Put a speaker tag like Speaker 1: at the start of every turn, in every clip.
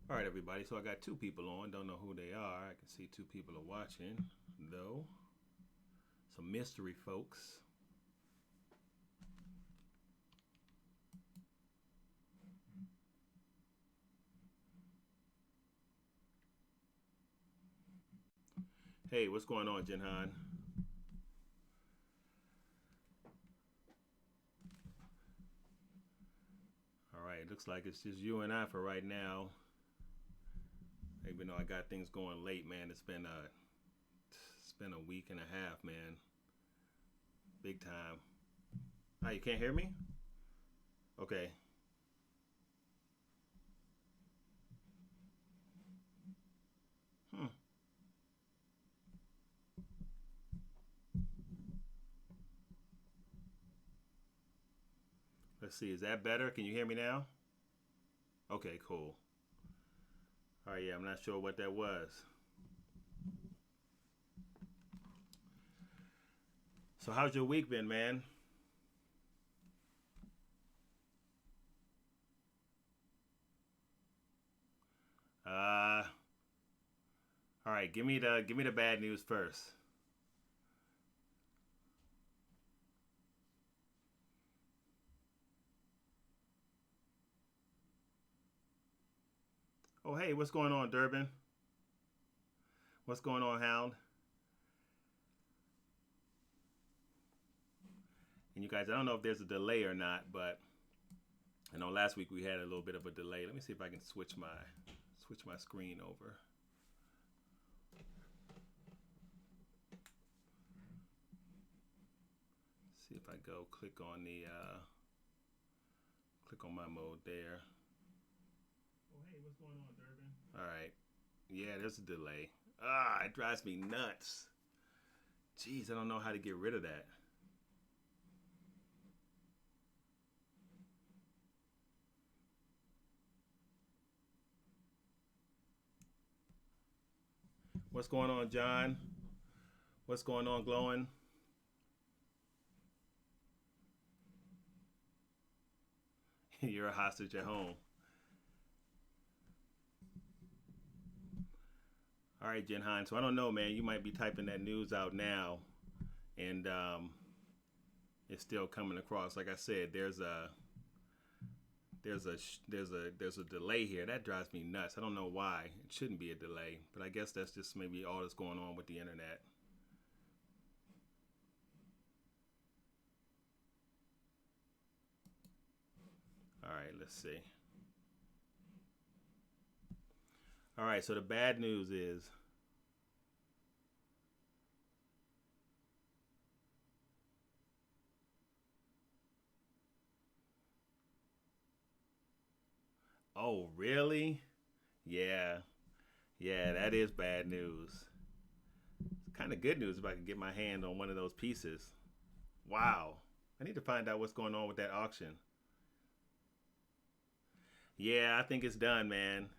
Speaker 1: All right, everybody. So I got two people on. Don't know who they are. I can see two people are watching, though. Some mystery folks. Hey, what's going on, Jinhan? All right, looks like it's just you and I for right now. Even though I got things going late, man, it's been a week and a half, man. Big time. Ah, you can't hear me? Okay. Hmm. Let's see. Is that better? Can you hear me now? Okay, cool. All right, yeah, I'm not sure what that was. So how's your week been, man? Uh, all right. Give me the bad news first. Oh, hey, what's going on, Durbin? What's going on, Hound? And you guys, I don't know if there's a delay or not, but I know last week we had a little bit of a delay. Let me see if I can switch my screen over. See if I go click on my mode there. Oh, hey, what's going on, Durbin? All right. Yeah, there's a delay. Ah, it drives me nuts. Jeez, I don't know how to get rid of that. What's going on, John? What's going on, Glowing? You're a hostage at home. All right, Jen Hine. So I don't know, man. You might be typing that news out now, and it's still coming across. Like I said, there's a delay here that drives me nuts. I don't know why. It shouldn't be a delay, but I guess that's just maybe all that's going on with the internet. All right, let's see. All right, so the bad news is, oh really? Yeah, yeah, that is bad news. It's kind of good news if I can get my hand on one of those pieces. Wow. I need to find out what's going on with that auction. Yeah, I think it's done, man.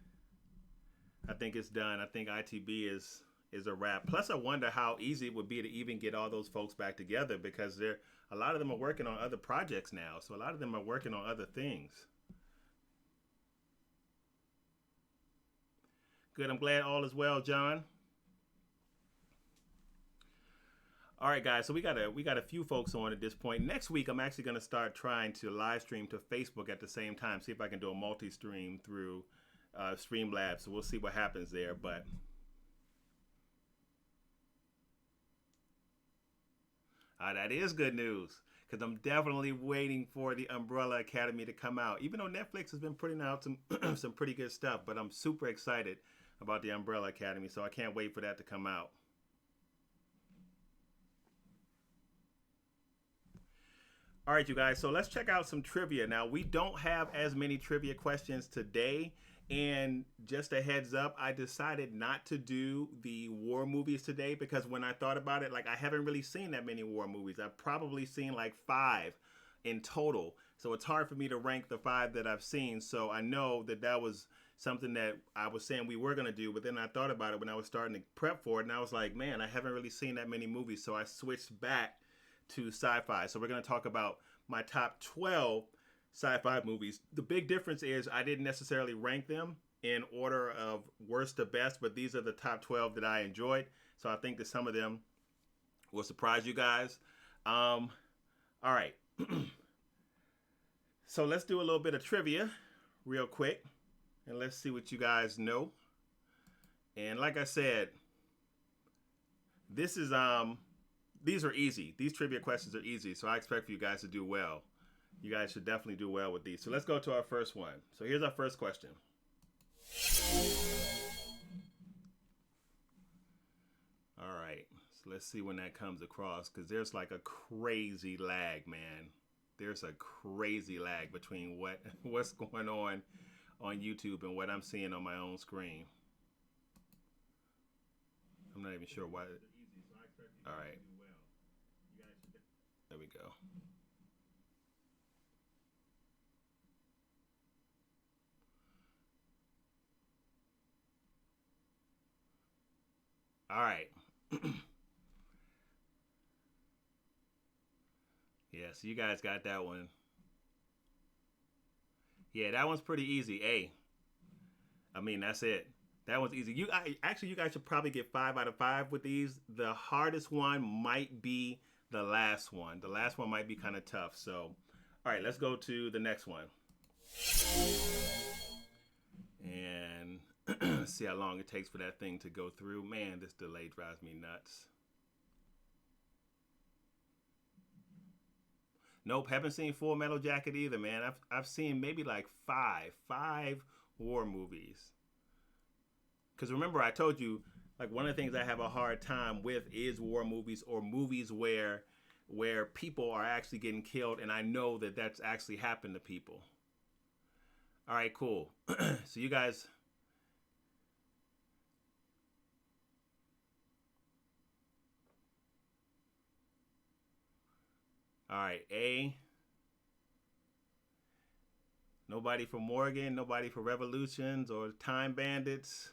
Speaker 1: I think it's done. I think ITB is a wrap. Plus, I wonder how easy it would be to even get all those folks back together because they're a lot of them are working on other projects now. So a lot of them are working on other things. Good. I'm glad all is well, John. All right, guys. So we got a few folks on at this point. Next week, I'm actually going to start trying to live stream to Facebook at the same time. See if I can do a multi-stream through Streamlabs. So we'll see what happens there. But that is good news because I'm definitely waiting for the Umbrella Academy to come out. Even though Netflix has been putting out some some pretty good stuff, but I'm super excited about the Umbrella Academy. So I can't wait for that to come out. All right, you guys. So let's check out some trivia. Now, we don't have as many trivia questions today. And just a heads up, I decided not to do the war movies today because when I thought about it, like I haven't really seen that many war movies. I've probably seen like five in total. So it's hard for me to rank the five that I've seen. So I know that that was something that I was saying we were going to do. But then I thought about it when I was starting to prep for it. And I was like, man, I haven't really seen that many movies. So I switched back to sci-fi. So we're going to talk about my top 12 sci-fi movies. The big difference is I didn't necessarily rank them. in order of worst to best, but these are the top 12 that I enjoyed. So I think that some of them will surprise you guys. All right. So let's do a little bit of trivia real quick and let's see what you guys know. And like I said, this is these are easy. These trivia questions are easy, so I expect for you guys to do well. You guys should definitely do well with these. So let's go to our first one. So here's our first question. All right. So let's see when that comes across, because there's like a crazy lag, man. There's a crazy lag between what's going on YouTube and what I'm seeing on my own screen. I'm not even sure why. All right. There we go. All right. Yeah, so you guys got that one. Yeah, that one's pretty easy. A. I mean, that's it. That one's easy. Actually, you guys should probably get 5 out of 5 with these. The hardest one might be the last one. The last one might be kind of tough. So, all right, let's go to the next one. And see how long it takes for that thing to go through. Man, this delay drives me nuts. Nope, haven't seen Full Metal Jacket either, man. I've seen maybe like five war movies. Because remember, I told you, like, one of the things I have a hard time with is war movies, or movies where people are actually getting killed, and I know that that's actually happened to people. All right, cool. So you guys. All right, A. Nobody for Morgan, nobody for Revolutions or Time Bandits.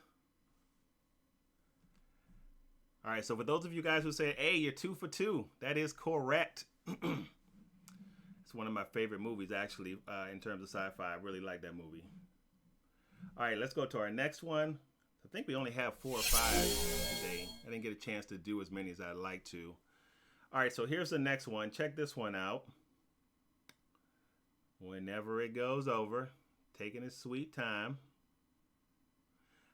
Speaker 1: All right, so for those of you guys who said, hey, you're 2 for 2, that is correct. It's one of my favorite movies, actually, in terms of sci-fi. I really like that movie. All right, let's go to our next one. I think we only have 4 or 5 today. I didn't get a chance to do as many as I'd like to. All right, so here's the next one. Check this one out. Whenever it goes over, taking its sweet time.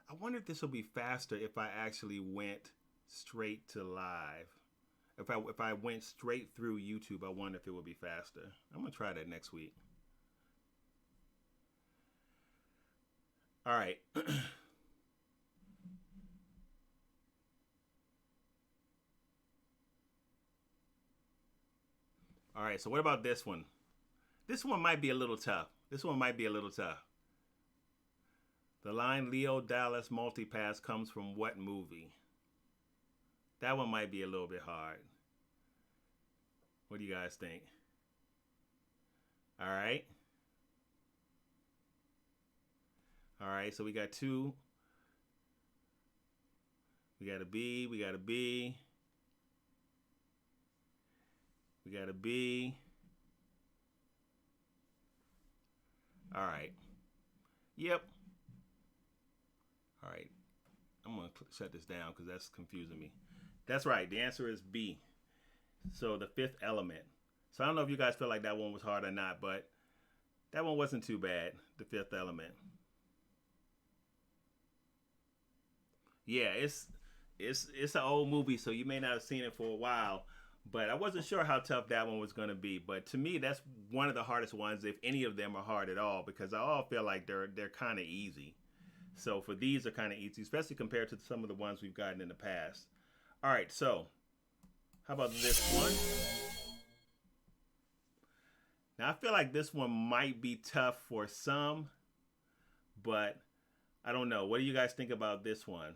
Speaker 1: I wonder if this will be faster if I actually went straight to live. If I went straight through YouTube, I wonder if it would be faster. I'm gonna try that next week. All right. All right, so what about this one? This one might be a little tough. The line Leo Dallas MULTIPASS comes from what movie? That one might be a little bit hard. What do you guys think? All right. All right, so we got 2. We got a B, we got a B. We got a B. All right. Yep. All right. I'm going to shut this down because that's confusing me. That's right. The answer is B. So the Fifth Element. So I don't know if you guys feel like that one was hard or not, but that one wasn't too bad. The Fifth Element. Yeah, it's an old movie, so you may not have seen it for a while. But I wasn't sure how tough that one was going to be. But to me, that's one of the hardest ones, if any of them are hard at all, because I all feel like they're kind of easy. So for these are kind of easy, especially compared to some of the ones we've gotten in the past. All right, so how about this one? Now I feel like this one might be tough for some, but I don't know. What do you guys think about this one?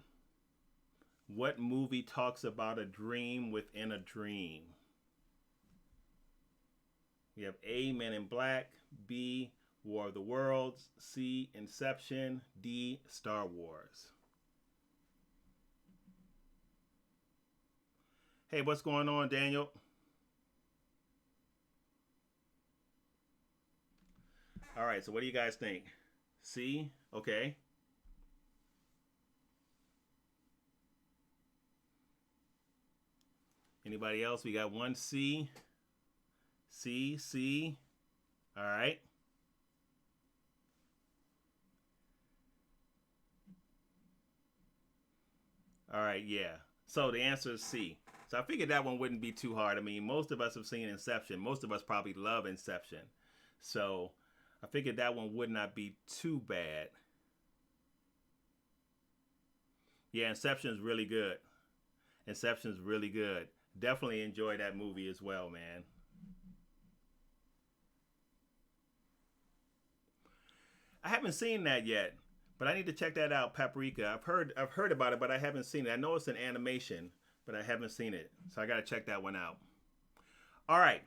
Speaker 1: What movie talks about a dream within a dream? We have A, Men in Black, B, War of the Worlds, C, Inception, D, Star Wars. Hey, what's going on, Daniel? All right, so what do you guys think? C? Okay. Anybody else? We got one C. C, C. All right. All right, yeah. So the answer is C. So I figured that one wouldn't be too hard. I mean, most of us have seen Inception. Most of us probably love Inception. So I figured that one would not be too bad. Yeah, Inception's really good. Inception's really good. Definitely enjoy that movie as well, man. I haven't seen that yet, but I need to check that out. Paprika. I've heard about it, but I haven't seen it. I know it's an animation, but I haven't seen it, so I got to check that one out. All right,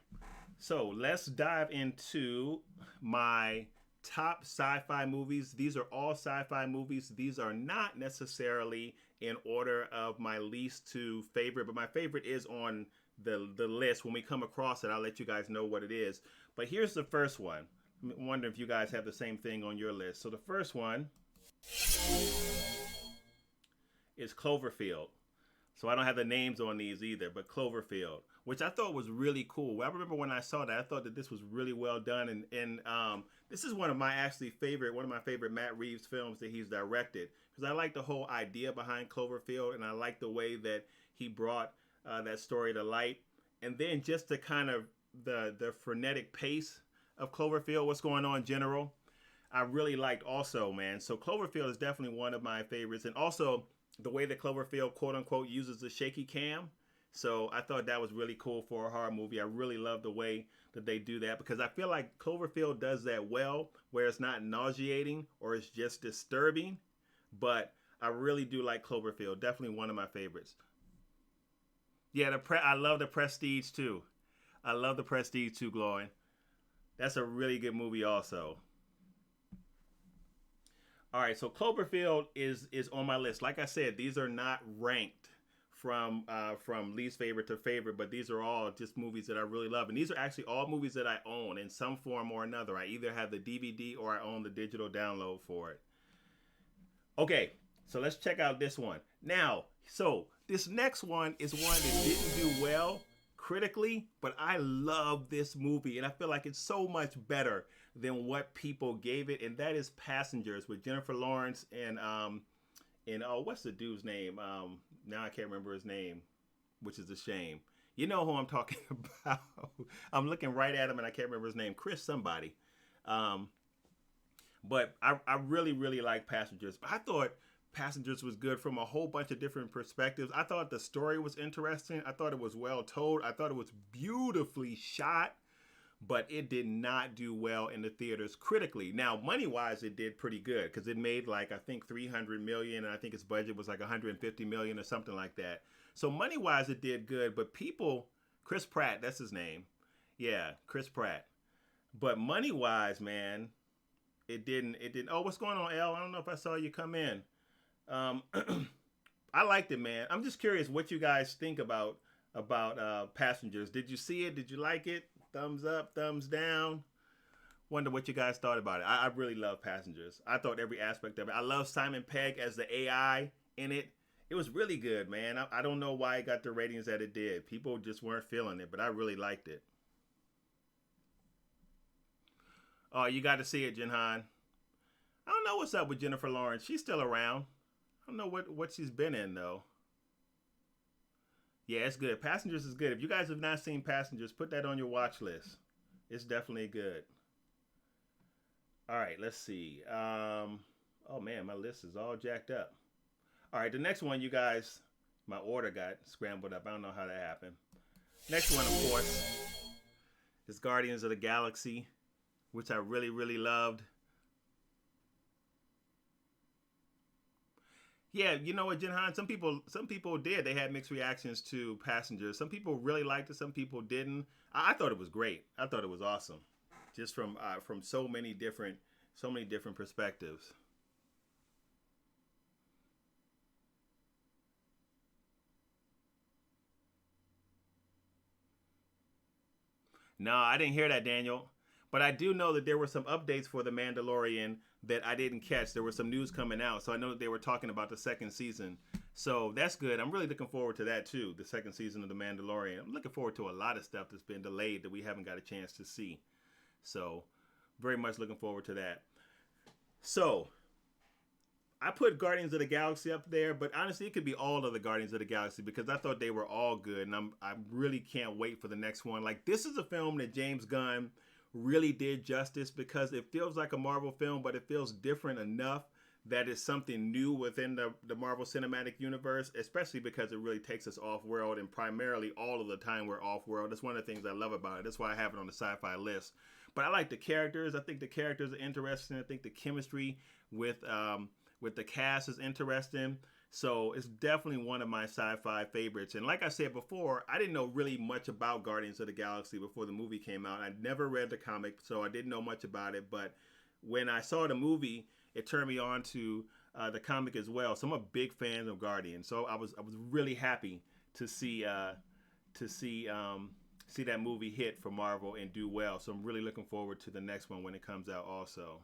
Speaker 1: so let's dive into my top sci-fi movies. These are all sci-fi movies. These are not necessarily in order of my least to favorite, but my favorite is on the list. When we come across it, I'll let you guys know what it is. But here's the first one. I'm wondering if you guys have the same thing on your list. So the first one is Cloverfield. So I don't have the names on these either, but Cloverfield, which I thought was really cool. I remember when I saw that, I thought that this was really well done, and this is one of my favorite Matt Reeves films that he's directed, because I like the whole idea behind Cloverfield, and I like the way that he brought that story to light, and then just the kind of the frenetic pace of Cloverfield, what's going on in general, I really liked also, man. So Cloverfield is definitely one of my favorites, and also the way that Cloverfield, quote unquote, uses the shaky cam. So I thought that was really cool for a horror movie. I really love the way that they do that, because I feel like Cloverfield does that well, where it's not nauseating or it's just disturbing. But I really do like Cloverfield. Definitely one of my favorites. Yeah, I love the Prestige too. I love the Prestige too, Glory. That's a really good movie also. All right, so Cloverfield is on my list. Like I said, these are not ranked from least favorite to favorite, but these are all just movies that I really love, and these are actually all movies that I own in some form or another. I either have the DVD or I own the digital download for it. Okay, so let's check out this one now. So this next one is one that didn't do well critically, but I love this movie, and I feel like it's so much better than what people gave it, and that is Passengers with Jennifer Lawrence and oh, what's the dude's name? Now I can't remember his name, which is a shame. You know who I'm talking about. I'm looking right at him and I can't remember his name. Chris somebody. Um, but I really, really like Passengers. But I thought Passengers was good from a whole bunch of different perspectives. I thought the story was interesting. I thought it was well told. I thought it was beautifully shot, but it did not do well in the theaters critically. Now, money-wise, it did pretty good, because it made like, I think 300 million, and I think its budget was like 150 million or something like that. So money-wise, it did good, but people, Chris Pratt, that's his name. Yeah, Chris Pratt. But money-wise, man, it didn't. Oh, what's going on, L? I don't know if I saw you come in. Um, I liked it, man. I'm just curious what you guys think about Passengers. Did you see it? Did you like it? Thumbs up, thumbs down. Wonder what you guys thought about it. I really love Passengers. I thought every aspect of it. I love Simon Pegg as the AI in it. It was really good, man. I don't know why it got the ratings that it did. People just weren't feeling it, but I really liked it. Oh, you got to see it, Jinhan. I don't know what's up with Jennifer Lawrence. She's still around. I don't know what she's been in though. Yeah, it's good. Passengers is good. If you guys have not seen Passengers, put that on your watch list. It's definitely good. All right, let's see. Oh man, my list is all jacked up. All right, the next one, you guys, my order got scrambled up. I don't know how that happened. Next one, of course, is Guardians of the Galaxy, which I really, really loved. Yeah, you know what, Jinhan? Some people did. They had mixed reactions to Passengers. Some people really liked it. Some people didn't. I thought it was great. I thought it was awesome, just from so many different perspectives. No, I didn't hear that, Daniel. But I do know that there were some updates for The Mandalorian that I didn't catch. There was some news coming out, so I know that they were talking about the second season. So that's good. I'm really looking forward to that too. The second season of The Mandalorian. I'm looking forward to a lot of stuff that's been delayed that we haven't got a chance to see. So very much looking forward to that. So I put Guardians of the Galaxy up there, but honestly, it could be all of the Guardians of the Galaxy because I thought they were all good, and I really can't wait for the next one. Like, this is a film that James Gunn really did justice because it feels like a Marvel film, but it feels different enough that it's something new within the Marvel Cinematic Universe, especially because it really takes us off-world, and primarily all of the time we're off-world. That's one of the things I love about it. That's why I have it on the sci-fi list. But I like the characters. I think the characters are interesting. I think the chemistry with the cast is interesting. So it's definitely one of my sci-fi favorites. And like I said before, I didn't know really much about Guardians of the Galaxy before the movie came out. I'd never read the comic, so I didn't know much about it. But when I saw the movie, it turned me on to the comic as well. So I'm a big fan of Guardians. So I was really happy to see that movie hit for Marvel and do well. So I'm really looking forward to the next one when it comes out also.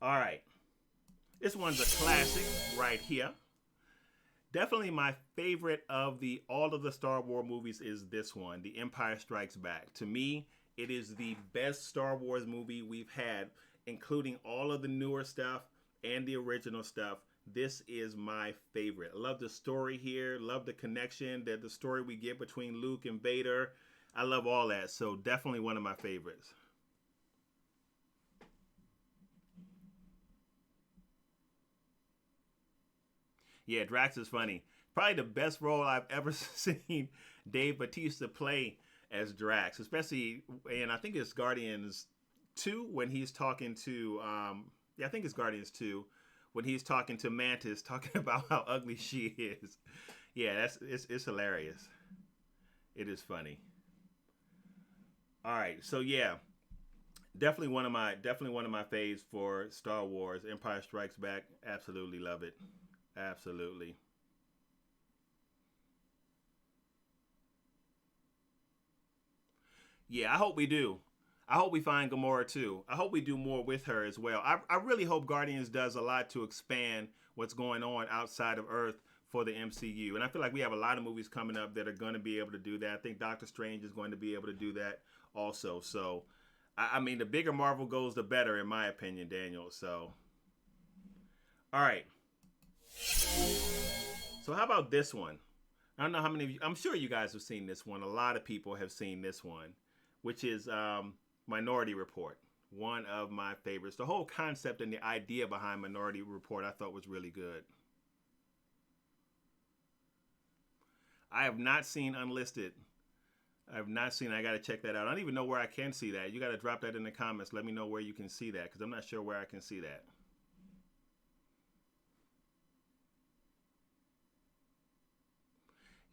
Speaker 1: All right. This one's a classic right here. Definitely my favorite of all of the Star Wars movies is this one, The Empire Strikes Back. To me, it is the best Star Wars movie we've had, including all of the newer stuff and the original stuff. This is my favorite. I love the story here. Love the connection, the story we get between Luke and Vader. I love all that. So definitely one of my favorites. Yeah, Drax is funny. Probably the best role I've ever seen Dave Bautista play as Drax, especially, and I think it's Guardians 2 when he's talking to, yeah, I think it's Guardians 2 when he's talking to Mantis, talking about how ugly she is. Yeah, it's hilarious. It is funny. All right, so yeah, definitely one of my faves for Star Wars. Empire Strikes Back, absolutely love it. Absolutely. Yeah, I hope we do. I hope we find Gamora too. I hope we do more with her as well. I really hope Guardians does a lot to expand what's going on outside of Earth for the MCU. And I feel like we have a lot of movies coming up that are going to be able to do that. I think Doctor Strange is going to be able to do that also. So, I mean, the bigger Marvel goes, the better, in my opinion, Daniel. So, all right. So, how about this one? I don't know how many of you, I'm sure you guys have seen this one. A lot of people have seen this one, which is Minority Report. One of my favorites. The whole concept and the idea behind Minority Report I thought was really good. I have not seen Unlisted. I have not seen it. I got to check that out. I don't even know where I can see that. You got to drop that in the comments. Let me know where you can see that because I'm not sure where I can see that.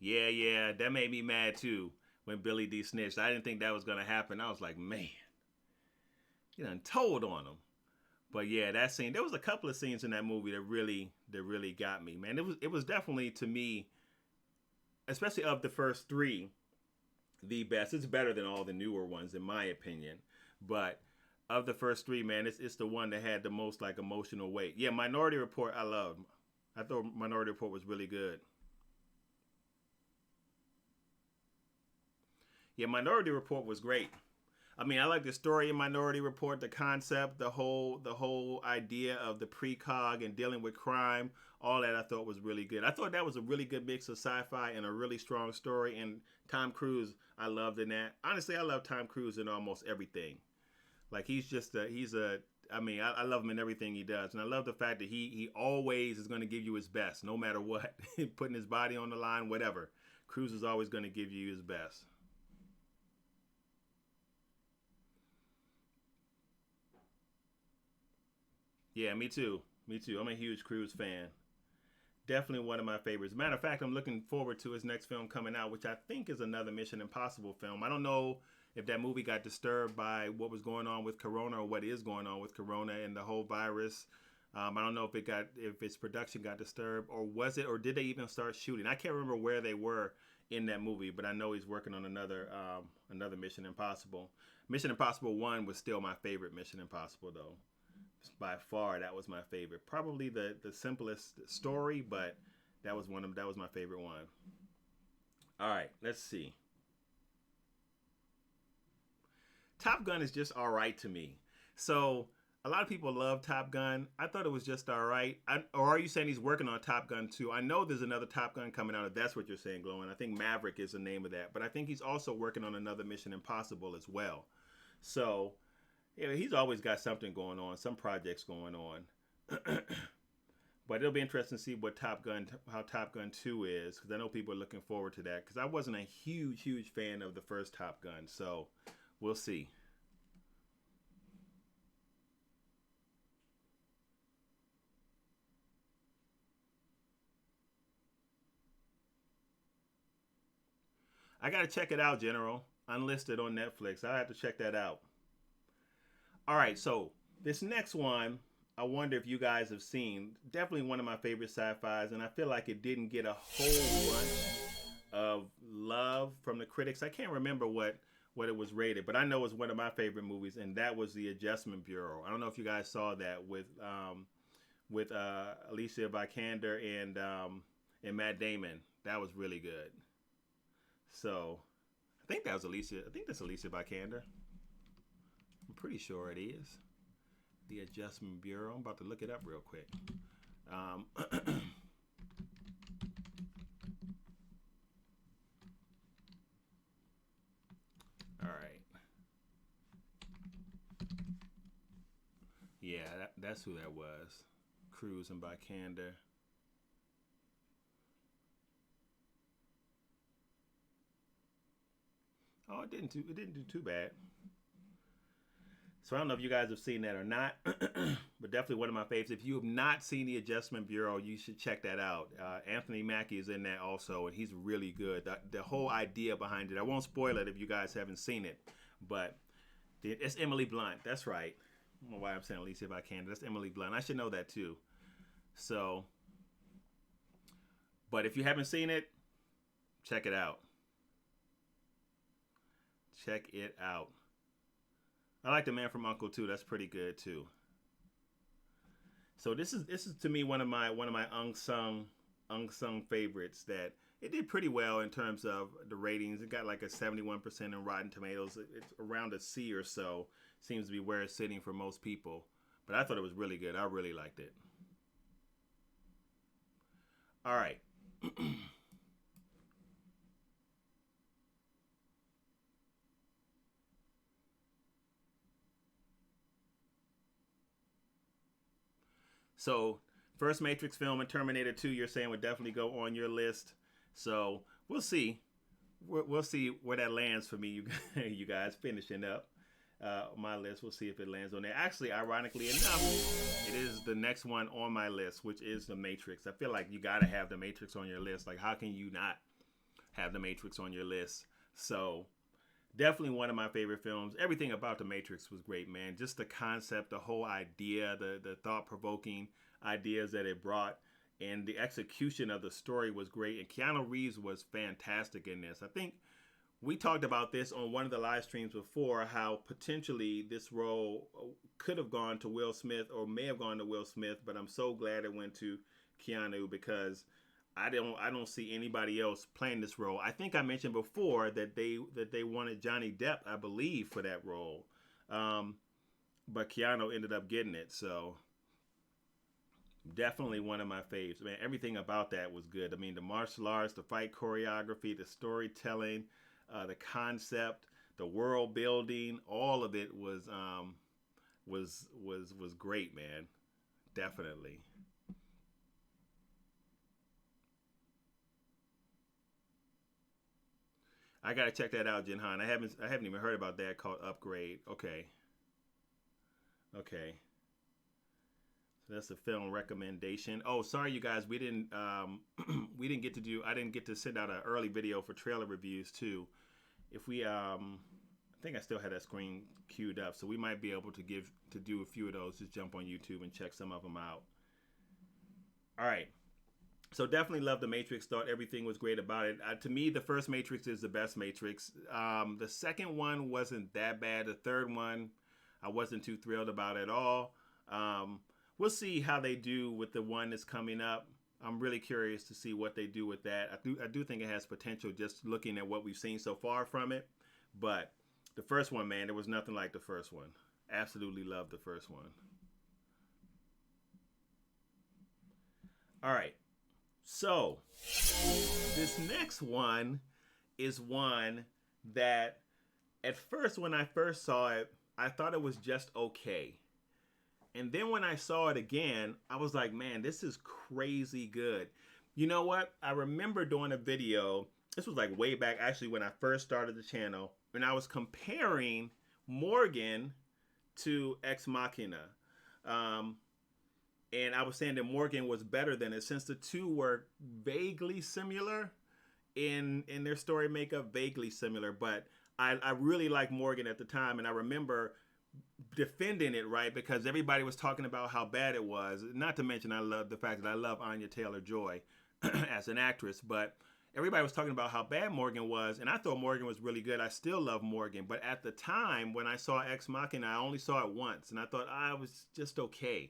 Speaker 1: Yeah, yeah, that made me mad too when Billy D snitched. I didn't think that was gonna happen. I was like, man, you done told on him. But yeah, that scene. There was a couple of scenes in that movie that really got me, man. It was definitely to me, especially of the first three, the best. It's better than all the newer ones in my opinion, but of the first three, man, it's the one that had the most like emotional weight. Yeah, Minority Report, I loved. I thought Minority Report was really good. Yeah, Minority Report was great. I mean, I like the story in Minority Report, the concept, the whole idea of the precog and dealing with crime. All that I thought was really good. I thought that was a really good mix of sci-fi and a really strong story. And Tom Cruise, I loved in that. Honestly, I love Tom Cruise in almost everything. Like he's a. I mean, I love him in everything he does, and I love the fact that he always is going to give you his best, no matter what. Putting his body on the line, whatever. Cruise is always going to give you his best. Yeah, me too. Me too. I'm a huge Cruise fan. Definitely one of my favorites. Matter of fact, I'm looking forward to his next film coming out, which I think is another Mission Impossible film. I don't know if that movie got disturbed by what was going on with Corona or what is going on with Corona and the whole virus. I don't know if its production got disturbed or was it or did they even start shooting? I can't remember where they were in that movie, but I know he's working on another Mission Impossible. Mission Impossible 1 was still my favorite Mission Impossible though. by far that was my favorite. Probably the simplest story, but that was my favorite one. All right, let's see. Top Gun is just all right to me. So a lot of people love Top Gun. I thought it was just all right. Or are you saying he's working on Top Gun 2? I know there's another Top Gun coming out, if that's what you're saying, Glowing. I think Maverick is the name of that. But I think he's also working on another Mission Impossible as well. So, yeah, he's always got something going on, some projects going on. But it'll be interesting to see what how Top Gun 2 is, because I know people are looking forward to that. Because I wasn't a huge fan of the first Top Gun. So, we'll see. I gotta check it out, General. Unlisted on Netflix. I have to check that out. All right, so this next one, I wonder if you guys have seen. Definitely one of my favorite sci-fi's, and I feel like it didn't get a whole bunch of love from the critics. I can't remember what it was rated, but I know it's one of my favorite movies, and that was The Adjustment Bureau. I don't know if you guys saw that with Alicia Vikander and Matt Damon. That was really good. So I think that was Alicia. I think that's Alicia Vikander. I'm pretty sure it is. The Adjustment Bureau. I'm about to look it up real quick. All right. Yeah, that's who that was. Cruz and Vikander. Oh, it didn't do too bad. So I don't know if you guys have seen that or not, but definitely one of my favorites. If you have not seen The Adjustment Bureau, you should check that out. Anthony Mackie is in that also, and he's really good. The whole idea behind it, I won't spoil it if you guys haven't seen it, but it's Emily Blunt. That's right. I don't know why I'm saying Alicia Vikander. That's Emily Blunt. I should know that too. So, but if you haven't seen it, check it out. Check it out. I like The Man from Uncle too. That's pretty good too. So this is to me one of my unsung favorites that it did pretty well in terms of the ratings. It got like a 71% in Rotten Tomatoes. It's around a C or so. Seems to be where it's sitting for most people. But I thought it was really good. I really liked it. All right. So, first Matrix film and Terminator 2, you're saying would definitely go on your list. So, we'll see. We'll see where that lands for me, you guys, finishing up my list. We'll see if it lands on there. Actually, ironically enough, it is the next one on my list, which is The Matrix. I feel like you got to have The Matrix on your list. Like, how can you not have The Matrix on your list? So, definitely one of my favorite films. Everything about The Matrix was great, man. Just the concept, the whole idea, the thought-provoking ideas that it brought, and the execution of the story was great. And Keanu Reeves was fantastic in this. I think we talked about this on one of the live streams before, how potentially this role could have gone to Will Smith or may have gone to Will Smith, but I'm so glad it went to Keanu because I don't see anybody else playing this role. I think I mentioned before that they wanted Johnny Depp, I believe, for that role, but Keanu ended up getting it. So definitely one of my faves. Man, everything about that was good. I mean, the martial arts, the fight choreography, the storytelling, the concept, the world building, all of it was great, man. Definitely. I gotta check that out, Jinhan. I haven't even heard about that called Upgrade. Okay, okay. So that's a film recommendation. Oh, sorry, you guys. We didn't we didn't get to do. I didn't get to send out an early video for trailer reviews too. If we I think I still had that screen queued up, so we might be able to do a few of those. Just jump on YouTube and check some of them out. All right. So definitely love the Matrix. Thought everything was great about it. To me, the first Matrix is the best Matrix. The second one wasn't that bad. The third one, I wasn't too thrilled about at all. We'll see how they do with the one that's coming up. I'm really curious to see what they do with that. I do think it has potential just looking at what we've seen so far from it. But the first one, man, there was nothing like the first one. Absolutely loved the first one. All right. So, this next one is one that at first, when I first saw it, I thought it was just okay. And then when I saw it again, I was like, man, this is crazy good. You know what? I remember doing a video. This was like way back, actually, when I first started the channel. And I was comparing Morgan to Ex Machina. Um, and I was saying that Morgan was better than it since the two were vaguely similar in their story makeup, vaguely similar. But I really liked Morgan at the time. And I remember defending it, right, because everybody was talking about how bad it was. Not to mention I love the fact that I love Anya Taylor-Joy as an actress, but everybody was talking about how bad Morgan was, and I thought Morgan was really good. I still love Morgan, but at the time when I saw Ex Machina, I only saw it once, and I thought I was just okay.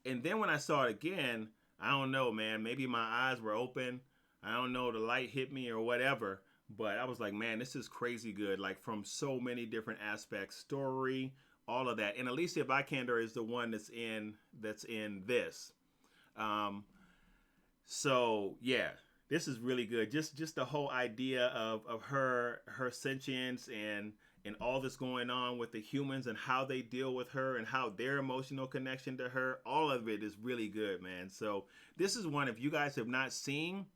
Speaker 1: And then when I saw it again, I don't know, man, maybe my eyes were open. I don't know, the light hit me or whatever, but I was like, man, this is crazy good, like from so many different aspects, story, all of that. And Alicia Vikander is the one that's in this. So yeah, this is really good. Just the whole idea of her sentience and all that's going on with the humans and how they deal with her and how their emotional connection to her, all of it is really good, man. So this is one, if you guys have not seen,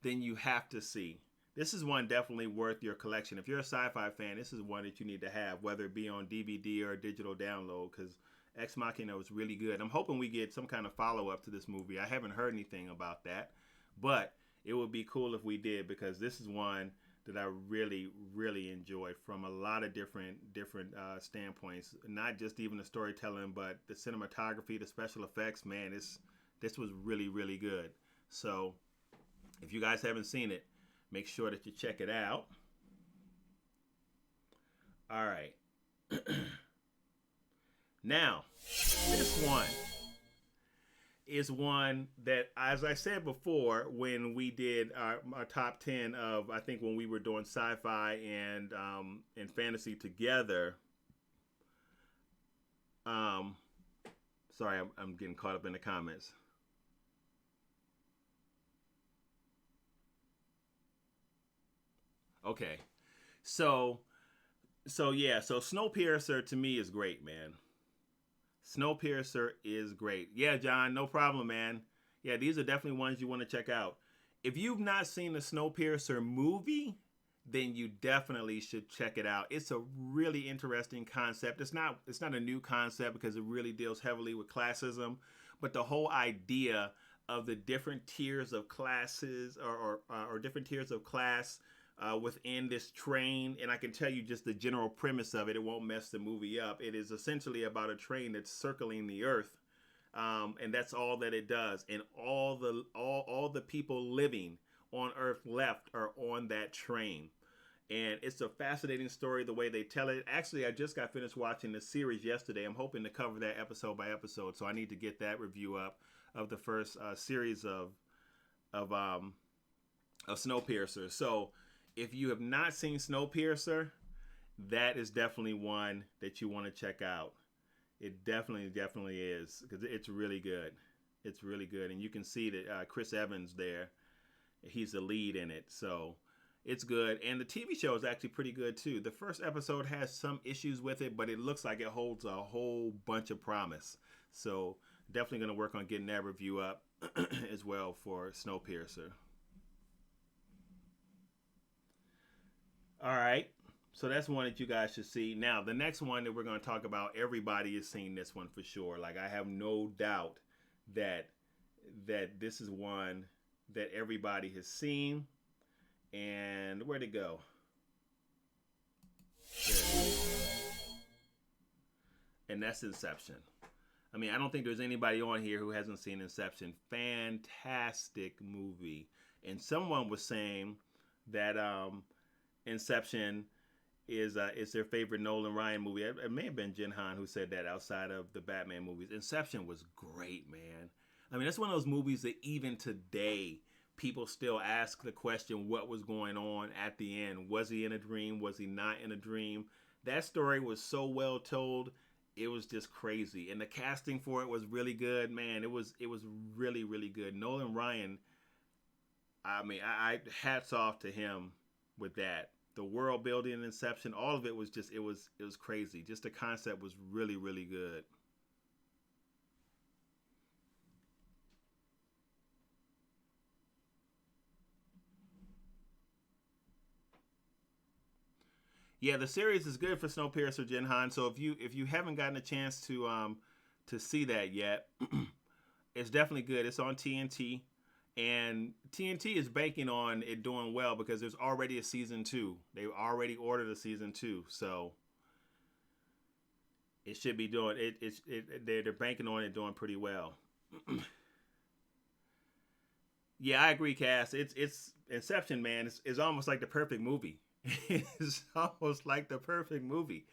Speaker 1: then you have to see. This is one definitely worth your collection. If you're a sci-fi fan, this is one that you need to have, whether it be on DVD or a digital download, because Ex Machina was really good. I'm hoping we get some kind of follow-up to this movie. I haven't heard anything about that, but it would be cool if we did, because this is one that I really, really enjoyed from a lot of different standpoints. Not just even the storytelling, but the cinematography, the special effects. Man, this was really, really good. So if you guys haven't seen it, make sure that you check it out. All right. Now, this one is one that, as I said before, when we did our top 10 of, I think when we were doing sci-fi and fantasy together. Sorry, I'm getting caught up in the comments. Okay, so yeah, so Snowpiercer to me is great, man. Snowpiercer is great. Yeah, John, no problem, man. Yeah, these are definitely ones you want to check out. If you've not seen the Snowpiercer movie, then you definitely should check it out. It's a really interesting concept. It's not a new concept because it really deals heavily with classism, but the whole idea of the different tiers of classes or different tiers of class within this train, and I can tell you just the general premise of it. It won't mess the movie up. It is essentially about a train that's circling the earth, and that's all that it does. And all the people living on Earth left are on that train. And it's a fascinating story the way they tell it. Actually, I just got finished watching the series yesterday. I'm hoping to cover that episode by episode, so I need to get that review up of the first series of Snowpiercer. So if you have not seen Snowpiercer, that is definitely one that you want to check out. It definitely is, because it's really good. It's really good, and you can see that Chris Evans there. He's the lead in it, so it's good. And the TV show is actually pretty good too. The first episode has some issues with it, but it looks like it holds a whole bunch of promise. So definitely going to work on getting that review up as well for Snowpiercer. All right. So that's one that you guys should see. Now, the next one that we're going to talk about, everybody has seen this one for sure. Like, I have no doubt that this is one that everybody has seen. And where'd it go? There it is. And that's Inception. I mean, I don't think there's anybody on here who hasn't seen Inception. Fantastic movie. And someone was saying that Inception is their favorite Nolan Ryan movie. It may have been Jen Han who said that outside of the Batman movies. Inception was great, man. I mean, that's one of those movies that even today people still ask the question, what was going on at the end? Was he in a dream? Was he not in a dream? That story was so well told. It was just crazy, and the casting for it was really good, man. It was really really good. Nolan Ryan, I mean, I hats off to him with that. The world building and Inception, all of it was just it was crazy. Just the concept was really really good. Yeah, the series is good for Snowpiercer, Jinhan. So if you haven't gotten a chance to see that yet, it's definitely good. It's on TNT, and TNT is banking on it doing well because there's already a season two. They already ordered a season two, so it should be doing it. They're banking on it doing pretty well. Yeah, I agree, Cass. It's Inception, man. It's almost like the perfect movie. It's almost like the perfect movie.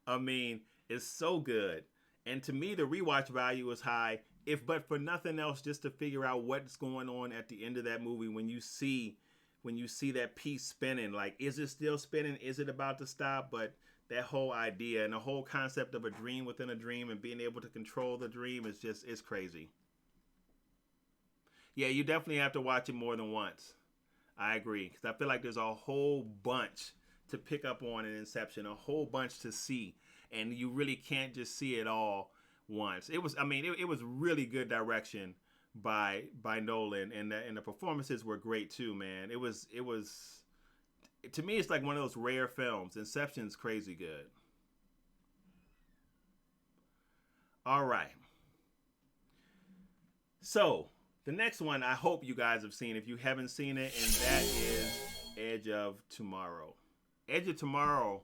Speaker 1: I mean, it's so good. And to me, the rewatch value is high. If but for nothing else, just to figure out what's going on at the end of that movie when you see that piece spinning, like is it still spinning? Is it about to stop? But that whole idea and the whole concept of a dream within a dream and being able to control the dream is just it's crazy. Yeah, you definitely have to watch it more than once. I agree because I feel like there's a whole bunch to pick up on in Inception, a whole bunch to see, and you really can't just see it all once. I mean, it was really good direction by Nolan, and the performances were great too, man. It was to me, it's like one of those rare films. Inception's crazy good. All right, so the next one I hope you guys have seen if you haven't seen it, and that is Edge of Tomorrow. Edge of Tomorrow.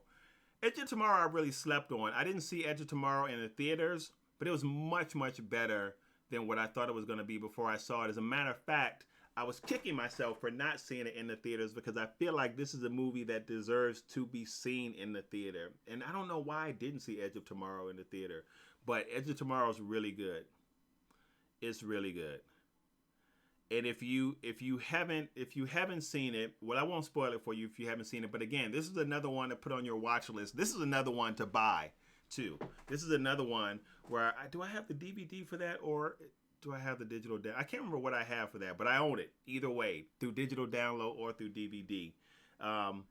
Speaker 1: Edge of Tomorrow I really slept on. I didn't see Edge of Tomorrow in the theaters, but it was much, much better than what I thought it was going to be before I saw it. As a matter of fact, I was kicking myself for not seeing it in the theaters because I feel like this is a movie that deserves to be seen in the theater. And I don't know why I didn't see Edge of Tomorrow in the theater, but Edge of Tomorrow is really good. It's really good. And if you haven't seen it, well, I won't spoil it for you if you haven't seen it. But again, this is another one to put on your watch list. This is another one to buy too. This is another one where do I have the DVD for that or do I have the digital I can't remember what I have for that, but I own it either way through digital download or through DVD. Um,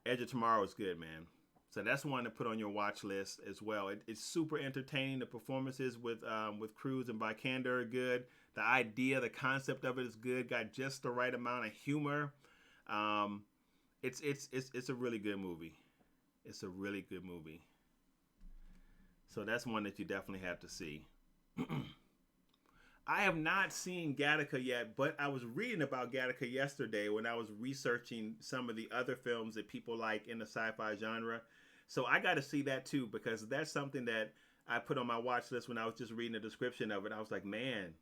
Speaker 1: Edge of Tomorrow is good, man. So that's one to put on your watch list as well. It's super entertaining. The performances with Cruz and Vikander are good. The idea, the concept of it is good. Got just the right amount of humor. Um, it's a really good movie. It's a really good movie. So that's one that you definitely have to see. I have not seen Gattaca yet, but I was reading about Gattaca yesterday when I was researching some of the other films that people like in the sci-fi genre. So I got to see that too because that's something that I put on my watch list when I was just reading the description of it. I was like, man,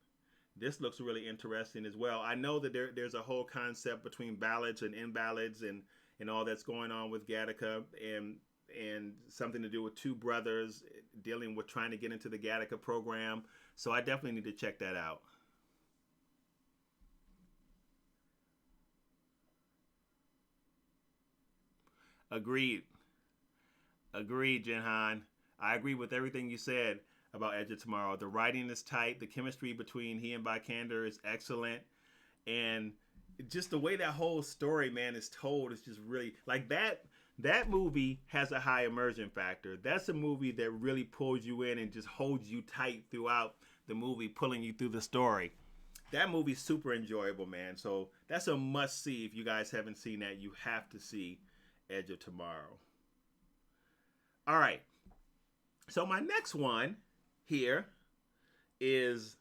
Speaker 1: this looks really interesting as well. I know that there's a whole concept between ballads and invalids and all that's going on with Gattaca and something to do with two brothers dealing with trying to get into the Gattaca program. So I definitely need to check that out. Agreed. Agreed, Jinhan. I agree with everything you said about Edge of Tomorrow. The writing is tight. The chemistry between he and Vikander is excellent. And just the way that whole story, man, is told is just really like that. That movie has a high immersion factor. That's a movie that really pulls you in and just holds you tight throughout the movie, pulling you through the story. That movie's super enjoyable, man. So that's a must see. If you guys haven't seen that, you have to see Edge of Tomorrow. All right. So my next one here is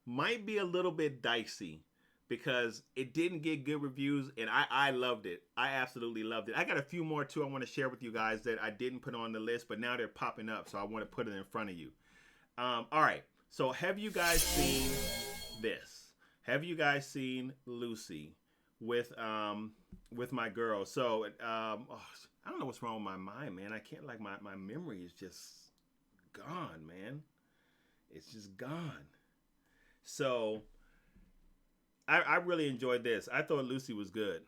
Speaker 1: might be a little bit dicey because it didn't get good reviews and I loved it. I absolutely loved it. I got a few more too I want to share with you guys that I didn't put on the list, but now they're popping up, so I want to put it in front of you. All right. So have you guys seen this? Have you guys seen Lucy with my girl? So I don't know what's wrong with my mind, man. I can't, like, my memory is just gone, man. It's just gone. So I really enjoyed this. I thought Lucy was good.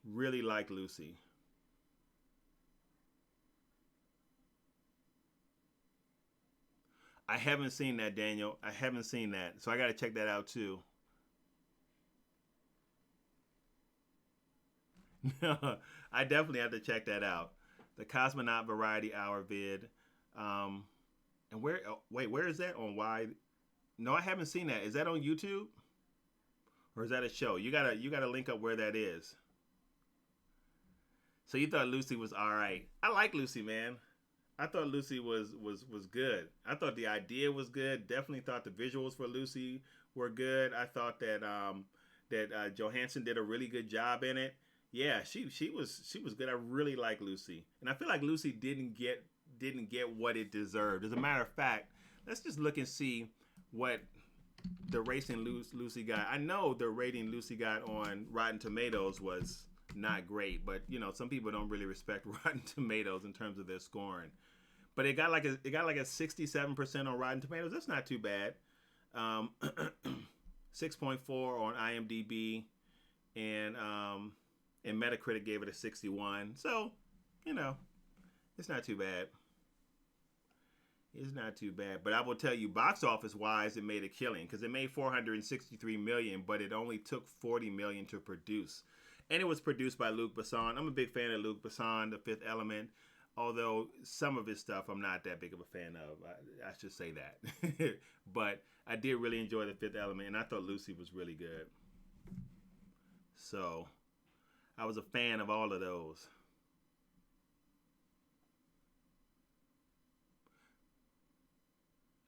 Speaker 1: Really liked Lucy. I haven't seen that, Daniel. I haven't seen that. So I got to check that out too. I definitely have to check that out. The Cosmonaut Variety Hour vid. Um, and where? Oh, wait, where is that on? Why? No, I haven't seen that. Is that on YouTube or is that a show? You gotta link up where that is. So you thought Lucy was all right? I like Lucy, man. I thought Lucy was good. I thought the idea was good. Definitely thought the visuals for Lucy were good. I thought that Johansson did a really good job in it. Yeah, she was good. I really like Lucy, and I feel like Lucy didn't get what it deserved. As a matter of fact, let's just look and see what the racing Lucy got. I know the rating Lucy got on Rotten Tomatoes was not great, but you know some people don't really respect Rotten Tomatoes in terms of their scoring. But it got like a 67% on Rotten Tomatoes. That's not too bad. Um, 6.4 on IMDb, and Metacritic gave it a 61. So you know it's not too bad. It's not too bad. But I will tell you, box office wise, it made a killing because it made 463 million, but it only took 40 million to produce. And it was produced by Luc Besson. I'm a big fan of Luc Besson, The Fifth Element. Although some of his stuff I'm not that big of a fan of. I should say that. But I did really enjoy The Fifth Element, and I thought Lucy was really good. So I was a fan of all of those.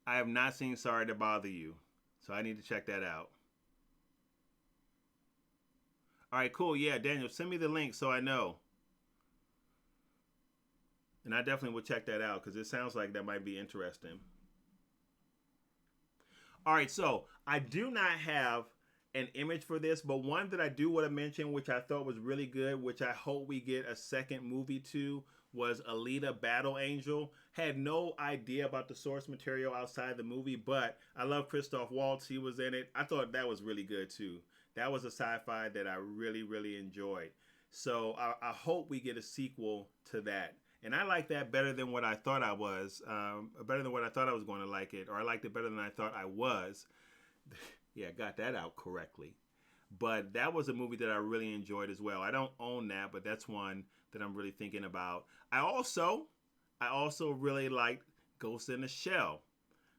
Speaker 1: I have not seen Sorry to Bother You, so I need to check that out. All right, cool. Yeah, Daniel, send me the link so I know. And I definitely will check that out because it sounds like that might be interesting. All right, so I do not have an image for this, but one that I do want to mention, which I thought was really good, which I hope we get a second movie to, was Alita Battle Angel. Had no idea about the source material outside the movie, but I love Christoph Waltz. He was in it. I thought that was really good too. That was a sci-fi that I really, really enjoyed. So I hope we get a sequel to that. And I like that better than what I thought I was. Better than what I thought I was going to like it, or I liked it better than I thought I was. Yeah, got that out correctly. But that was a movie that I really enjoyed as well. I don't own that, but that's one that I'm really thinking about. I also really liked Ghost in the Shell,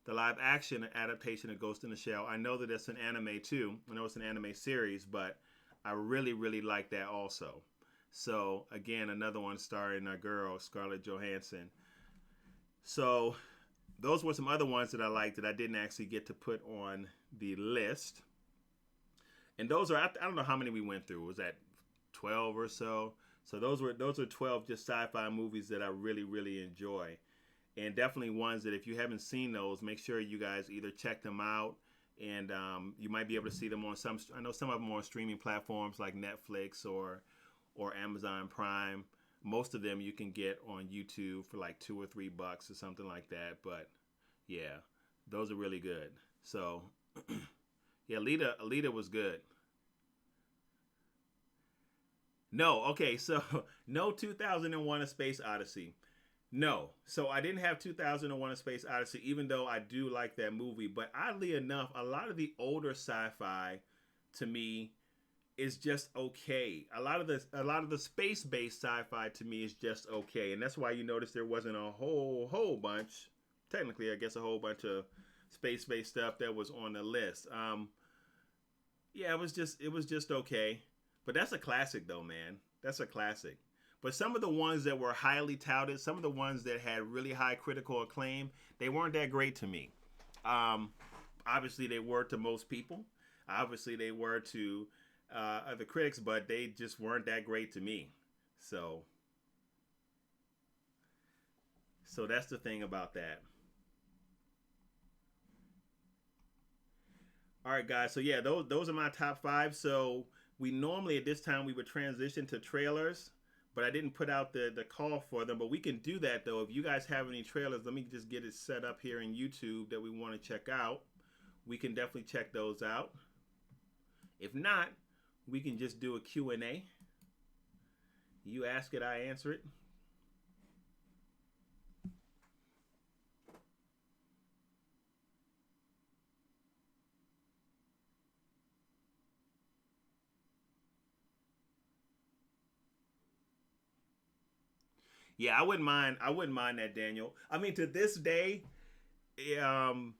Speaker 1: the live action adaptation of Ghost in the Shell. I know that it's an anime too. I know it's an anime series, but I really, really like that also. So again, another one starring our girl Scarlett Johansson. So those were some other ones that I liked that I didn't actually get to put on the list. And those are, I don't know how many we went through. Was that 12 or so? So those are 12 just sci-fi movies that I really, really enjoy. And definitely ones that if you haven't seen those, make sure you guys either check them out, and you might be able to see them on some. I know some of them are on streaming platforms like Netflix or Amazon Prime. Most of them you can get on YouTube for like $2 or $3 or something like that. But yeah, those are really good. So yeah, Alita was good. No, okay, so no 2001: A Space Odyssey. No, so I didn't have 2001: A Space Odyssey, even though I do like that movie. But oddly enough, a lot of the older sci-fi, to me, is just okay. A lot of the space-based sci-fi to me is just okay, and that's why you notice there wasn't a whole bunch. Technically, I guess a whole bunch of space-based stuff that was on the list. Yeah, it was just okay. But that's a classic though, man. That's a classic. But some of the ones that were highly touted, some of the ones that had really high critical acclaim, they weren't that great to me. Um, Obviously, they were to most people. Obviously, they were to other critics, but they just weren't that great to me. So, so that's the thing about that. All right, guys. So yeah, those are my top five. So we normally at this time we would transition to trailers, but I didn't put out the call for them. But we can do that though. If you guys have any trailers, let me just get it set up here in YouTube that we want to check out. We can definitely check those out. If not, we can just do a Q&A. You ask it, I answer it. Yeah, I wouldn't mind. I wouldn't mind that, Daniel. I mean, to this day, um,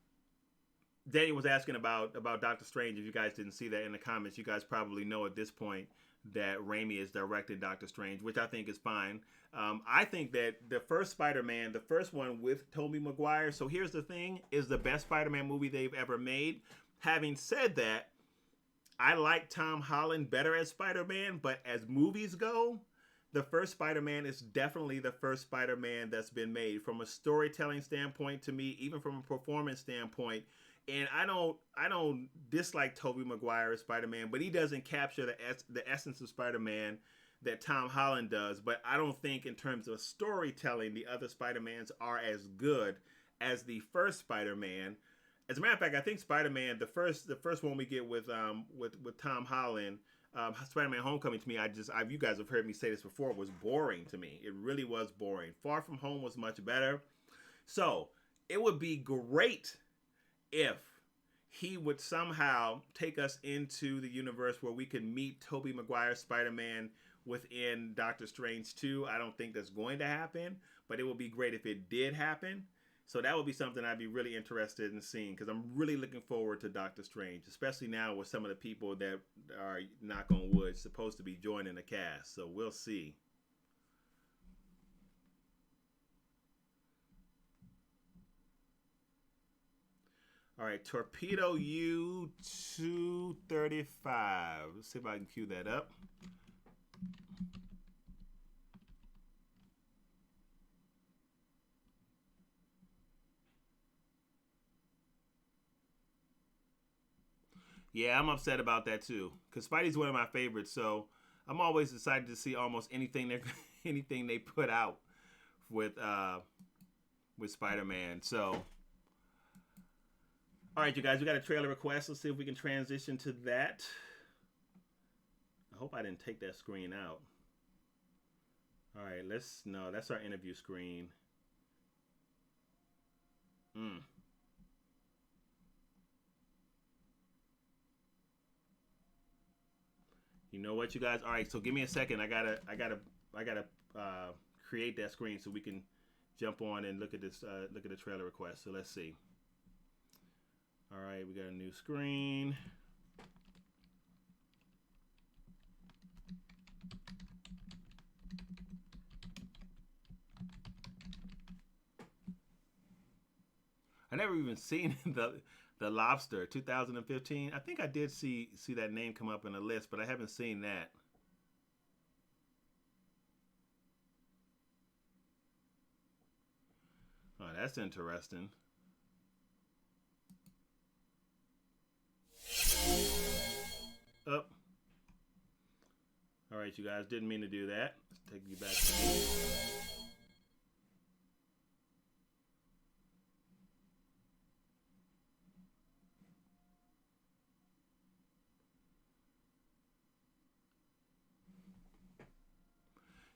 Speaker 1: Daniel was asking about Doctor Strange. If you guys didn't see that in the comments, you guys probably know at this point that Raimi is directing Doctor Strange, which I think is fine. I think that the first Spider-Man, the first one with Tobey Maguire. So here's the thing: is the best Spider-Man movie they've ever made. Having said that, I like Tom Holland better as Spider-Man, but as movies go, the first Spider-Man is definitely the first Spider-Man that's been made from a storytelling standpoint. To me, even from a performance standpoint. And I don't dislike Tobey Maguire as Spider-Man, but he doesn't capture the essence of Spider-Man that Tom Holland does. But I don't think in terms of storytelling, the other Spider-Mans are as good as the first Spider-Man. As a matter of fact, I think Spider-Man, the first one we get with Tom Holland, Spider-Man: Homecoming, to me, you guys have heard me say this before, was boring to me. It really was boring. Far From Home was much better. So it would be great if he would somehow take us into the universe where we can meet Tobey Maguire's Spider-Man within Doctor Strange 2. I don't think that's going to happen, but it would be great if it did happen. So that would be something I'd be really interested in seeing, because I'm really looking forward to Doctor Strange, especially now with some of the people that are, knock on wood, supposed to be joining the cast. So we'll see. All right, Torpedo U235. Let's see if I can cue that up. Yeah, I'm upset about that too, because Spidey's one of my favorites. So I'm always excited to see almost anything anything they put out with Spider-Man. So. All right, you guys, we got a trailer request. Let's see if we can transition to that. I hope I didn't take that screen out. All right, no, that's our interview screen. You know what, you guys? All right, so give me a second. I gotta create that screen so we can jump on and look at this. Look at the trailer request. So let's see. All right, we got a new screen. I never even seen the Lobster 2015. I think I did see that name come up in the list, but I haven't seen that. Oh, that's interesting. Up. All right, you guys, didn't mean to do that. Let's take you back to me.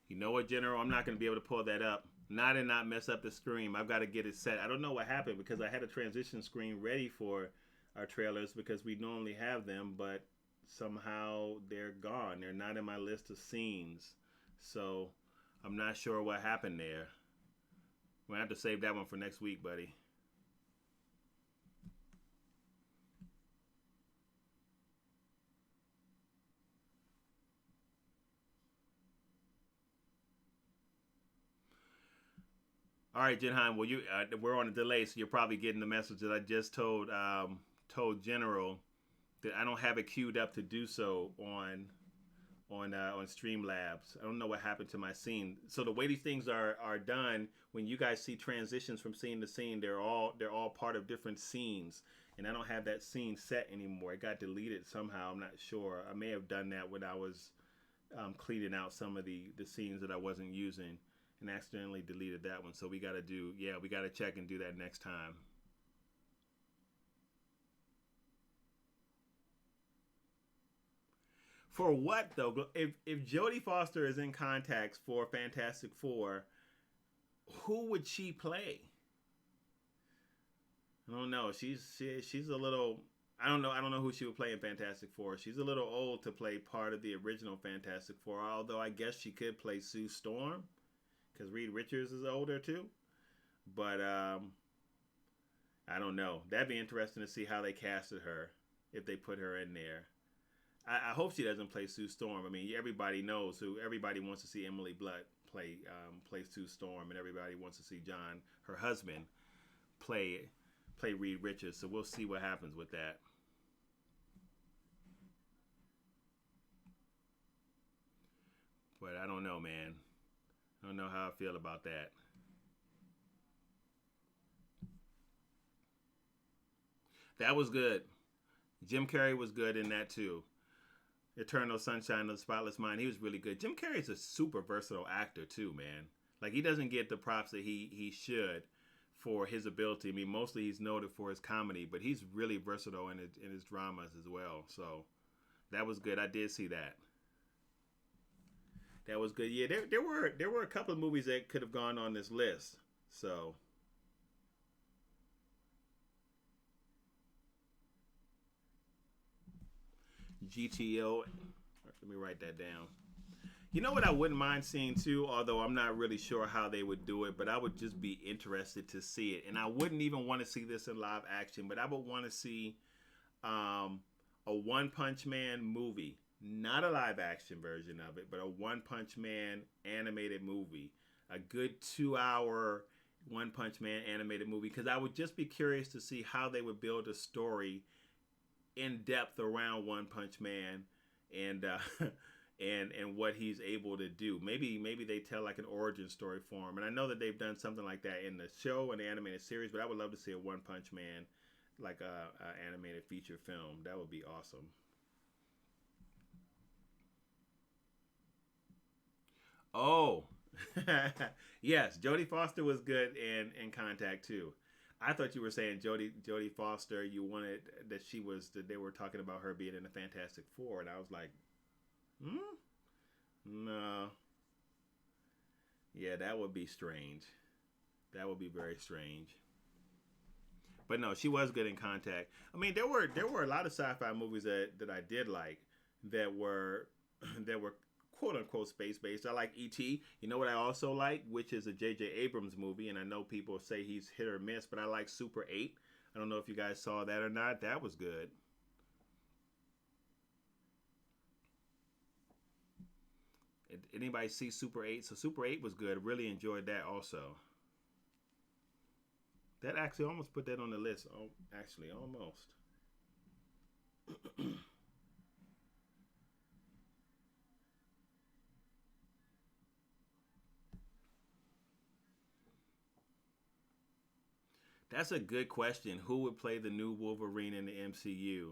Speaker 1: You know what, General? I'm not going to be able to pull that up. Not mess up the screen. I've got to get it set. I don't know what happened, because I had a transition screen ready for our trailers, because we normally have them, but somehow they're gone. They're not in my list of scenes. So I'm not sure what happened there. We'll have to save that one for next week, buddy. All right, Jenheim. Well, we're on a delay, so you're probably getting the message that I just told General that I don't have it queued up to do so on Streamlabs. I don't know what happened to my scene. So the way these things are done, when you guys see transitions from scene to scene, they're all part of different scenes, and I don't have that scene set anymore. It got deleted somehow. I'm not sure. I may have done that when I was cleaning out some of the scenes that I wasn't using and accidentally deleted that one. So we got to we got to check and do that next time. For what though? If Jodie Foster is in contacts for Fantastic Four, who would she play? I don't know. She's a little. I don't know. I don't know who she would play in Fantastic Four. She's a little old to play part of the original Fantastic Four. Although I guess she could play Sue Storm, because Reed Richards is older too. But I don't know. That'd be interesting to see how they casted her if they put her in there. I hope she doesn't play Sue Storm. I mean, everybody knows who. Everybody wants to see Emily Blunt play Sue Storm, and everybody wants to see John, her husband, play Reed Richards. So we'll see what happens with that. But I don't know, man. I don't know how I feel about that. That was good. Jim Carrey was good in that too. Eternal Sunshine of the Spotless Mind. He was really good. Jim Carrey's a super versatile actor too, man. Like he doesn't get the props that he should for his ability. I mean, mostly he's noted for his comedy, but he's really versatile in his dramas as well. So that was good. I did see that. That was good. Yeah, there were a couple of movies that could have gone on this list. So GTO. Let me write that down. You know what I wouldn't mind seeing too, although I'm not really sure how they would do it, but I would just be interested to see it. And I wouldn't even want to see this in live action, but I would want to see a One Punch Man movie. Not a live action version of it, but a One Punch Man animated movie. A good 2 hour One Punch Man animated movie. Because I would just be curious to see how they would build a story in depth around One Punch Man and and what he's able to do. Maybe they tell like an origin story for him. And I know that they've done something like that in the show and the animated series, but I would love to see a One Punch Man like a animated feature film. That would be awesome. Oh, yes, Jodie Foster was good in Contact too. I thought you were saying Jodie Foster. You wanted that they were talking about her being in the Fantastic Four, and I was like, hmm, no, yeah, that would be strange. That would be very strange. But no, she was good in Contact. I mean, there were a lot of sci-fi movies that I did like that were that were quote unquote space based. I like E.T. You know what I also like, which is a J.J. Abrams movie, and I know people say he's hit or miss, but I like Super 8. I don't know if you guys saw that or not. That was good. Anybody see Super 8? So Super 8 was good. Really enjoyed that also. That actually almost put that on the list. Oh, actually, almost. That's a good question. Who would play the new Wolverine in the MCU?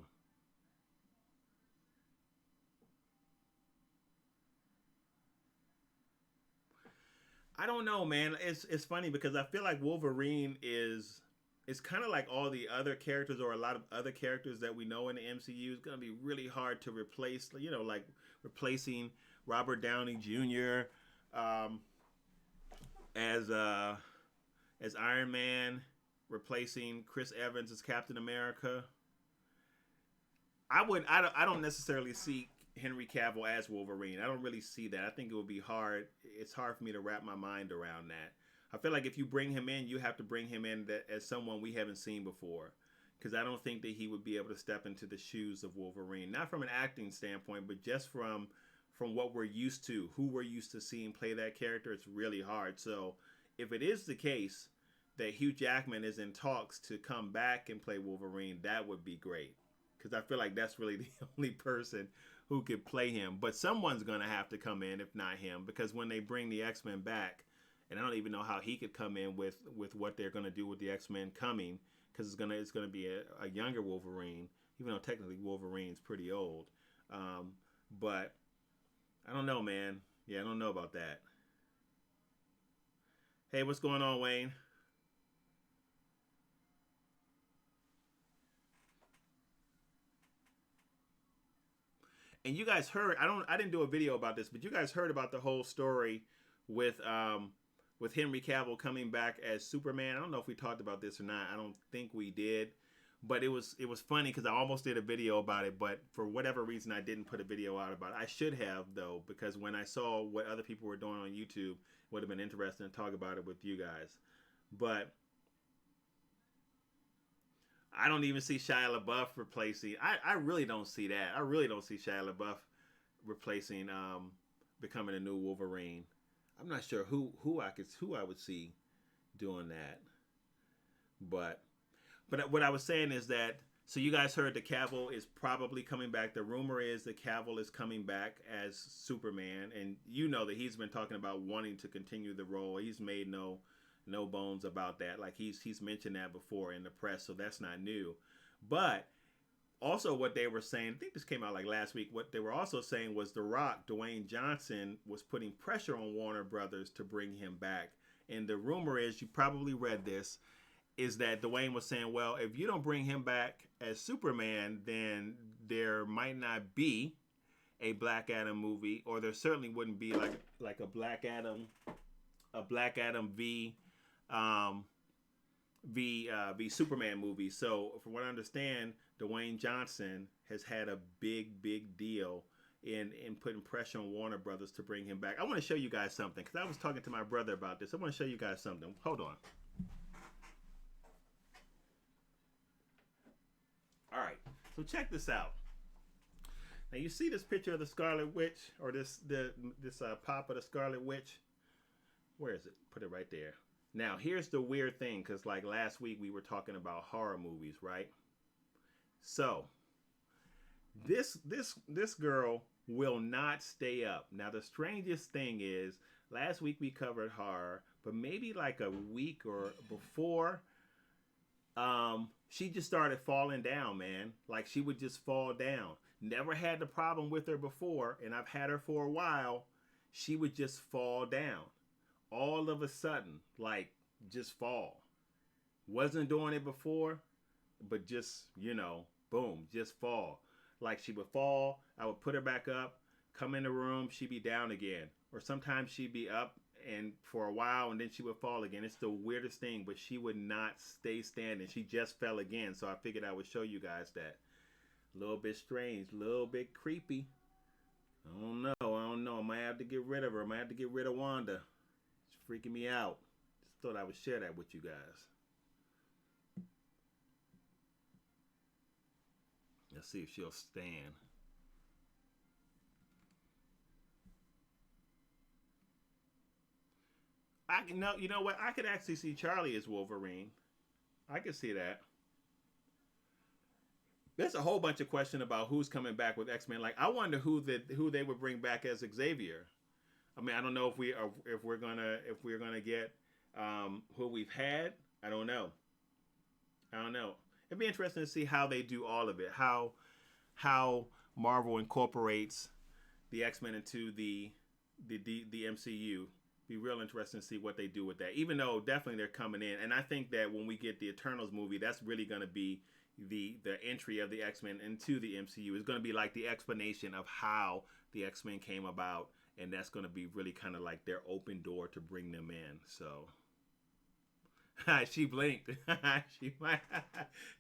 Speaker 1: I don't know, man. It's funny because I feel like Wolverine is it's kind of like all the other characters or a lot of other characters that we know in the MCU. It's gonna be really hard to replace. You know, like replacing Robert Downey Jr. Um, as Iron Man, replacing Chris Evans as Captain America. I don't necessarily see Henry Cavill as Wolverine. I don't really see that. I think it would be hard. It's hard for me to wrap my mind around that. I feel like if you bring him in, you have to bring him in as someone we haven't seen before, because I don't think that he would be able to step into the shoes of Wolverine. Not from an acting standpoint, but just from what we're used to, who we're used to seeing play that character. It's really hard. So if it is the case that Hugh Jackman is in talks to come back and play Wolverine, that would be great, because I feel like that's really the only person who could play him. But someone's gonna have to come in, if not him, because when they bring the X-Men back, and I don't even know how he could come in with what they're gonna do with the X-Men coming, because it's gonna be a younger Wolverine, even though technically Wolverine's pretty old. But I don't know, man. Yeah, I don't know about that. Hey, what's going on, Wayne? And you guys heard, I didn't do a video about this, but you guys heard about the whole story with with Henry Cavill coming back as Superman. I don't know if we talked about this or not. I don't think we did. But it was funny because I almost did a video about it, but for whatever reason I didn't put a video out about it. I should have though, because when I saw what other people were doing on YouTube, it would have been interesting to talk about it with you guys. But I don't even see Shia LaBeouf replacing. I really don't see that. I really don't see Shia LaBeouf replacing becoming a new Wolverine. I'm not sure who I would see doing that. But what I was saying is that, so you guys heard that Cavill is probably coming back. The rumor is that Cavill is coming back as Superman, and you know that he's been talking about wanting to continue the role. He's made no bones about that. Like he's mentioned that before in the press, so that's not new. But also what they were saying, I think this came out like last week, what they were also saying was The Rock, Dwayne Johnson, was putting pressure on Warner Brothers to bring him back. And the rumor is, you probably read this, is that Dwayne was saying, well, if you don't bring him back as Superman, then there might not be a Black Adam movie, or there certainly wouldn't be like a Black Adam um, v Superman movie. So from what I understand, Dwayne Johnson has had a big deal in putting pressure on Warner Brothers to bring him back. I want to show you guys something because I was talking to my brother about this. I want to show you guys something. Hold on. All right. So check this out. Now you see this picture of the Scarlet Witch, or this pop of the Scarlet Witch. Where is it? Put it right there. Now here's the weird thing, because like last week we were talking about horror movies, right? So this girl will not stay up. Now the strangest thing is, last week we covered horror, but maybe like a week or before, she just started falling down, man. Like she would just fall down. Never had the problem with her before, and I've had her for a while. She would just fall down. All of a sudden, like just fall. Wasn't doing it before, but just, boom, just fall. Like she would fall, I would put her back up, come in the room, she'd be down again. Or sometimes she'd be up and for a while and then she would fall again. It's the weirdest thing, but she would not stay standing. She just fell again, so I figured I would show you guys that. A little bit strange, a little bit creepy. I don't know. I might have to get rid of her. I might have to get rid of Wanda. It's freaking me out. Just thought I would share that with you guys. Let's see if she'll stand. I can no, you know what? I could actually see Charlie as Wolverine. I could see that. There's a whole bunch of question about who's coming back with X Men. Like, I wonder who they would bring back as Xavier. I mean, I don't know if we're gonna get who we've had. I don't know. I don't know. It'd be interesting to see how they do all of it. How Marvel incorporates the X Men into the MCU. Be real interesting to see what they do with that. Even though definitely they're coming in, and I think that when we get the Eternals movie, that's really going to be the entry of the X Men into the MCU. It's going to be like the explanation of how the X Men came about, and that's going to be really kind of like their open door to bring them in. So she blinked. she might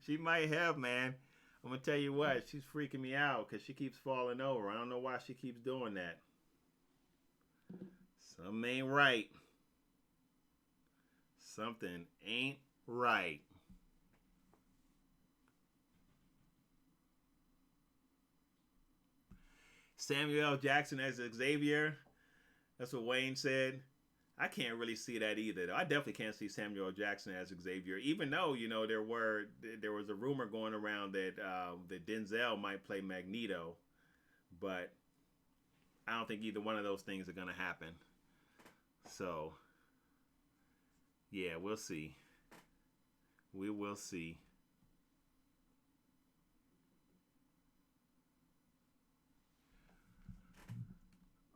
Speaker 1: she might have, man. I'm gonna tell you what, she's freaking me out because she keeps falling over. I don't know why she keeps doing that. Something ain't right. Something ain't right. Samuel L. Jackson as Xavier. That's what Wayne said. I can't really see that either, though. I definitely can't see Samuel L. Jackson as Xavier, even though there was a rumor going around that Denzel might play Magneto, but I don't think either one of those things are gonna happen. So yeah, we'll see. We will see.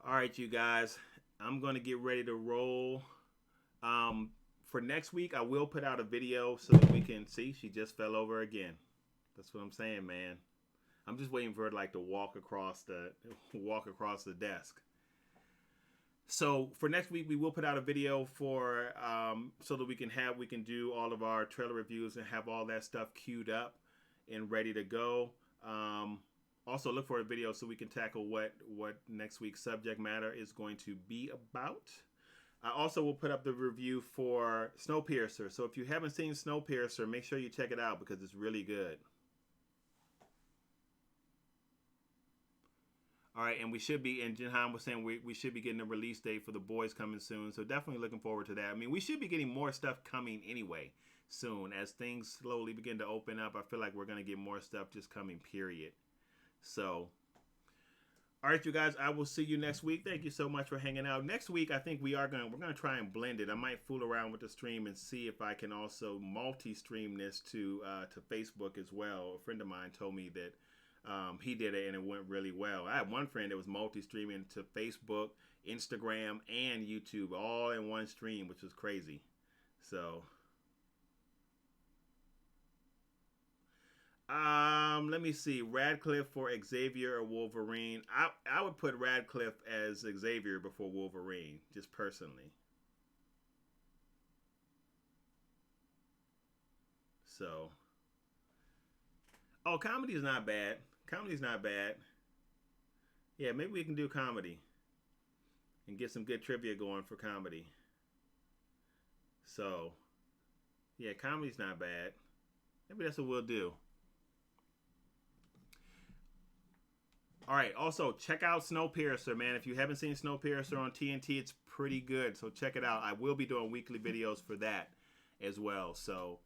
Speaker 1: All right, you guys, I'm going to get ready to roll. For next week, I will put out a video so that we can see. She just fell over again. That's what I'm saying, man. I'm just waiting for her to walk across the desk. So for next week, we will put out a video for so that we can do all of our trailer reviews and have all that stuff queued up and ready to go. Also, look for a video so we can tackle what next week's subject matter is going to be about. I also will put up the review for Snowpiercer. So if you haven't seen Snowpiercer, make sure you check it out because it's really good. All right, and we should be, and Jinhan was saying we should be getting a release date for The Boys coming soon. So definitely looking forward to that. I mean, we should be getting more stuff coming anyway soon. As things slowly begin to open up, I feel like we're going to get more stuff just coming, period. So, all right, you guys, I will see you next week. Thank you so much for hanging out. Next week, I think we're going to try and blend it. I might fool around with the stream and see if I can also multi-stream this to Facebook as well. A friend of mine told me that he did it and it went really well. I had one friend that was multi-streaming to Facebook, Instagram, and YouTube all in one stream, which was crazy. So, let me see. Radcliffe for Xavier or Wolverine. I would put Radcliffe as Xavier before Wolverine, just personally. So, oh, comedy is not bad. Comedy's not bad. Yeah, maybe we can do comedy and get some good trivia going for comedy. So, yeah, comedy's not bad. Maybe that's what we'll do. All right, also check out Snowpiercer, man. If you haven't seen Snowpiercer on TNT, it's pretty good. So check it out. I will be doing weekly videos for that as well. So,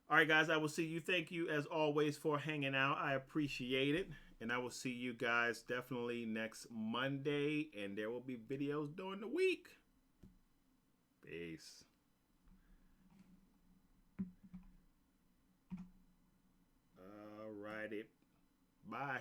Speaker 1: all right, guys, I will see you. Thank you, as always, for hanging out. I appreciate it. And I will see you guys definitely next Monday. And there will be videos during the week. Peace. All righty. Bye.